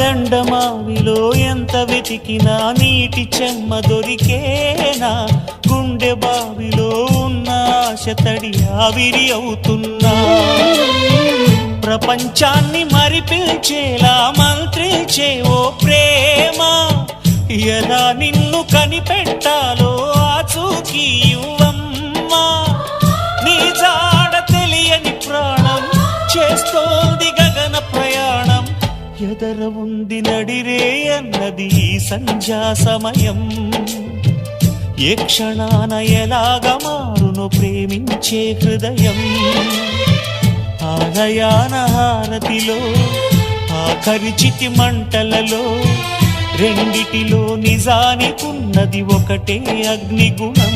ఎండమావిలో ఎంత వెతికినా నీటి చెమ్మ దొరికేనా, గుండె బావిలో ఉన్న ఆశ తడి ఆవిరి అవుతున్నా, ప్రపంచాన్ని మరిపించేలా మంత్రించే ఓ ప్రేమ, ఎలా నిన్ను కనిపెట్టాలో ఆచూకీ ఇవ్వమ్మా, నీ జాడ తెలియని ప్రాణం చేస్తోంది గగన ప్రయాణం, ఎదర ఉంది నడిరే అన్నది ఈ సంధ్యా సమయం, ఏ క్షణాన ఎలాగ మారును ప్రేమించే హృదయం, ఆలయాన హారతిలో ఆఖరి చితి మంటలలో రెండిటిలో నిజానికున్నది ఒకటే అగ్నిగుణం.